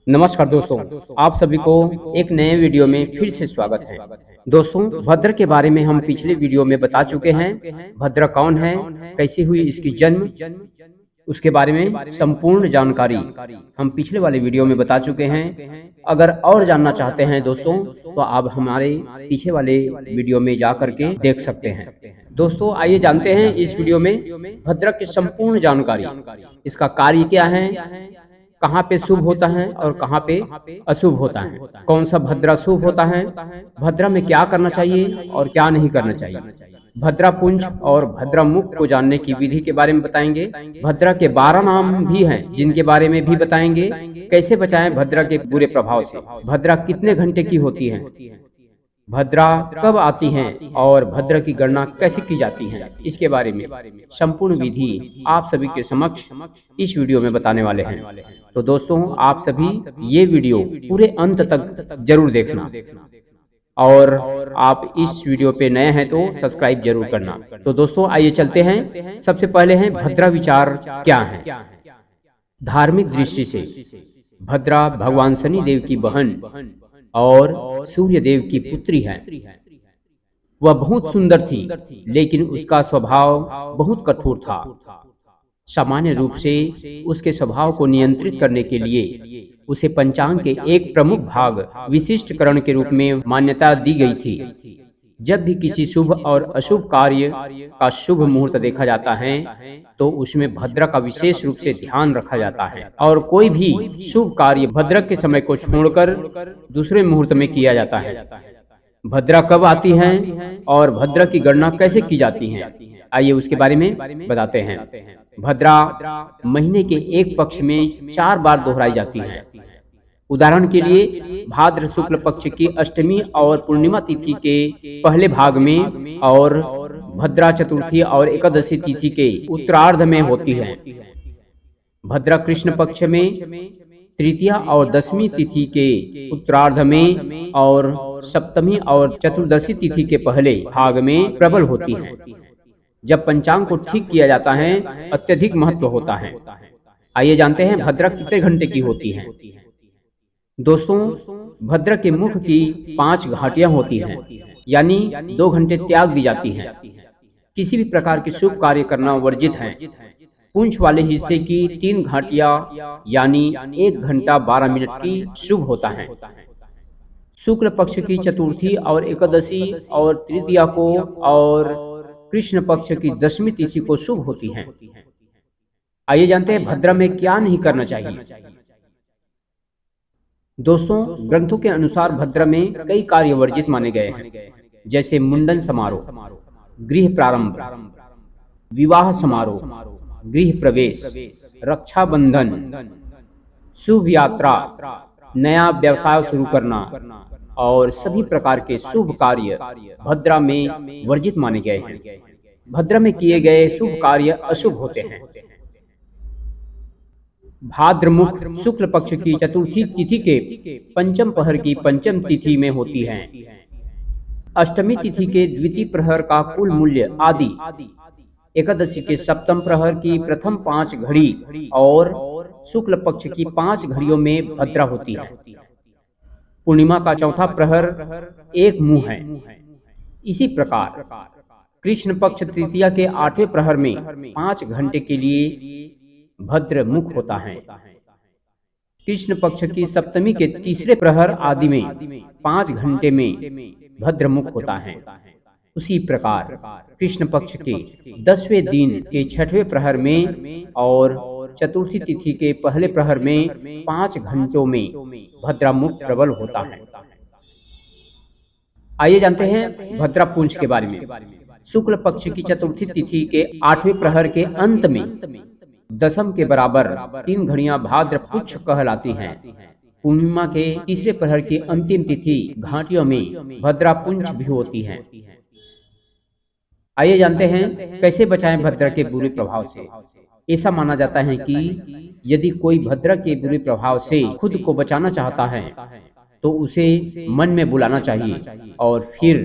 नमस्कार दोस्तों, आप सभी को एक नए वीडियो में फिर से स्वागत है। दोस्तों, भद्र के बारे में हम पिछले वीडियो में बता चुके हैं। भद्र कौन है, कैसे हुई इसकी जन्म, उसके बारे में संपूर्ण जानकारी हम पिछले वाले वीडियो में बता चुके हैं। अगर और जानना चाहते हैं दोस्तों, तो आप हमारे पीछे वाले वीडियो में जा करके देख सकते हैं। दोस्तों, आइए जानते हैं इस वीडियो में भद्र की संपूर्ण जानकारी। इसका कार्य क्या है, कहाँ पे शुभ होता है और कहाँ पे अशुभ होता है, कौन सा भद्रा शुभ होता है, भद्रा में क्या करना चाहिए और क्या नहीं करना चाहिए, भद्रा पुंज और भद्रा मुख को जानने की विधि के बारे में बताएंगे। भद्रा के 12 नाम भी हैं जिनके बारे में भी बताएंगे। कैसे बचाएं भद्रा के बुरे प्रभाव से, भद्रा कितने घंटे की होती है, भद्रा कब आती हैं और भद्रा की गणना कैसे की जाती है, इसके बारे में संपूर्ण विधि आप सभी के समक्ष इस वीडियो में बताने वाले हैं। तो दोस्तों, आप सभी ये वीडियो पूरे अंत तक जरूर देखना और आप इस वीडियो पे नए हैं तो सब्सक्राइब जरूर करना। तो दोस्तों, आइए चलते हैं। सबसे पहले है भद्रा विचार क्या है। धार्मिक दृष्टि से भद्रा भगवान शनि देव की बहन और सूर्य देव की पुत्री है। वह बहुत सुंदर थी, लेकिन उसका स्वभाव बहुत कठोर था। सामान्य रूप से उसके स्वभाव को नियंत्रित करने के लिए उसे पंचांग के एक प्रमुख भाग विशिष्टकरण के रूप में मान्यता दी गई थी। जब भी किसी शुभ और अशुभ कार्य का शुभ मुहूर्त देखा जाता है तो उसमें भद्रा का विशेष रूप से ध्यान रखा जाता है और कोई भी शुभ कार्य भद्रा के समय को छोड़कर दूसरे मुहूर्त में किया जाता है। भद्रा कब आती हैं और भद्रा की गणना कैसे की जाती है, आइए उसके बारे में बताते हैं। भद्रा महीने के एक पक्ष में 4 बार दोहराई जाती है। उदाहरण के लिए भाद्र शुक्ल पक्ष की अष्टमी और पूर्णिमा तिथि के पहले भाग में और भद्रा चतुर्थी और एकादशी तिथि के उत्तरार्ध में होती है। भद्रा कृष्ण पक्ष में तृतीया और दशमी तिथि के उत्तरार्ध में और सप्तमी और चतुर्दशी तिथि के पहले भाग में प्रबल होती है। जब पंचांग को ठीक किया जाता है अत्यधिक महत्व होता है। आइए जानते हैं भद्रा कितने घंटे की होती है। दोस्तों, भद्रा के मुख की 5 घाटियां होती हैं, यानी 2 घंटे त्याग दी जाती हैं। किसी भी प्रकार के शुभ कार्य करना वर्जित है। पुंछ वाले हिस्से की 3 घाटियां यानी 1 घंटा 12 मिनट की शुभ होता है। शुक्ल पक्ष की चतुर्थी और एकादशी और तृतीया को और कृष्ण पक्ष की दशमी तिथि को शुभ होती है। आइए जानते हैं भद्रा में क्या नहीं करना चाहिए। दोस्तों, ग्रंथों के अनुसार भद्रा में कई कार्य वर्जित माने गए हैं, जैसे मुंडन समारोह, गृह प्रारंभ, विवाह समारोह, गृह प्रवेश, रक्षाबंधन, शुभ यात्रा, नया व्यवसाय शुरू करना और सभी प्रकार के शुभ कार्य भद्रा में वर्जित माने गए हैं। भद्रा में किए गए शुभ कार्य अशुभ होते हैं। भाद्रमुख शुक्ल पक्ष की चतुर्थी तिथि के पंचम पहर की पंचम तिथि में होती है। अष्टमी तिथि के द्वितीय प्रहर का कुल मूल्य आदि, एकादशी के सप्तम प्रहर की प्रथम 5 घड़ी और शुक्ल पक्ष की 5 घड़ियों में भद्रा होती है। पूर्णिमा का चौथा प्रहर 1 मुंह है। इसी प्रकार कृष्ण पक्ष तृतीया के 8वें प्रहर में 5 घंटे के लिए भद्र मुख होता है। कृष्ण पक्ष की सप्तमी के तीसरे प्रहर आदि में 5 घंटे में भद्र मुख होता है। उसी प्रकार कृष्ण पक्ष के 10वें दिन के 6वें प्रहर में और चतुर्थी तिथि के पहले प्रहर में 5 घंटों में भद्रा मुख प्रबल होता है। आइए जानते हैं भद्रा पुंज के बारे में। शुक्ल पक्ष की चतुर्थी तिथि के 8वें प्रहर के अंत में दशम के बराबर 3 घड़ियां भाद्र पुच्छ कहलाती हैं। पूर्णिमा के तीसरे प्रहर की अंतिम तिथि घाटियों में भद्रा पुंज भी होती है। आइए जानते हैं कैसे बचाएं भद्रा के बुरे प्रभाव से। ऐसा माना जाता है कि यदि कोई भद्रा के बुरे प्रभाव से खुद को बचाना चाहता है तो उसे मन में बुलाना चाहिए और फिर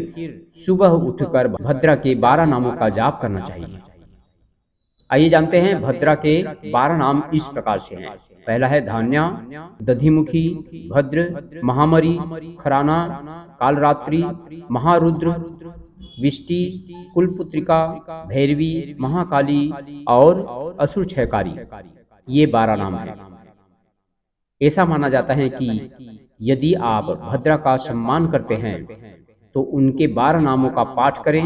सुबह उठकर भद्रा के 12 नामों का जाप करना चाहिए। आइए जानते हैं भद्रा के 12 नाम इस प्रकार से हैं। पहला है धान्या, दधिमुखी, भद्र, महामरी, खराना, कालरात्रि, महारुद्र, विष्टि, कुलपुत्रिका, भैरवी, महाकाली और असुर क्षयकारी। ये 12 नाम हैं। ऐसा माना जाता है कि यदि आप भद्रा का सम्मान करते हैं तो उनके 12 नामों का पाठ करें।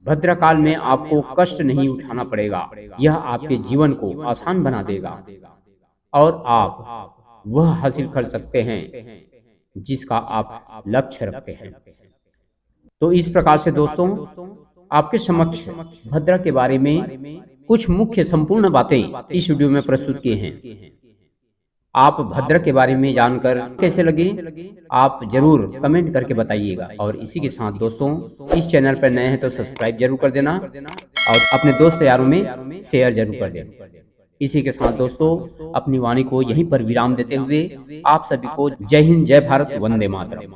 भद्रा काल में आपको कष्ट नहीं उठाना पड़ेगा। यह आपके जीवन को आसान बना देगा और आप वह हासिल कर सकते हैं जिसका आप लक्ष्य रखते हैं। तो इस प्रकार से दोस्तों आपके समक्ष भद्रा के बारे में कुछ मुख्य संपूर्ण बातें इस वीडियो में प्रस्तुत किए हैं। आप भद्रा के बारे में जानकर कैसे लगे आप जरूर कमेंट करके बताइएगा। और इसी के साथ दोस्तों इस चैनल पर नए हैं तो सब्सक्राइब जरूर कर देना और अपने दोस्त यारों में शेयर जरूर कर देना। इसी के साथ दोस्तों अपनी वाणी को यहीं पर विराम देते हुए आप सभी को जय हिंद, जय भारत, वंदे मातरम।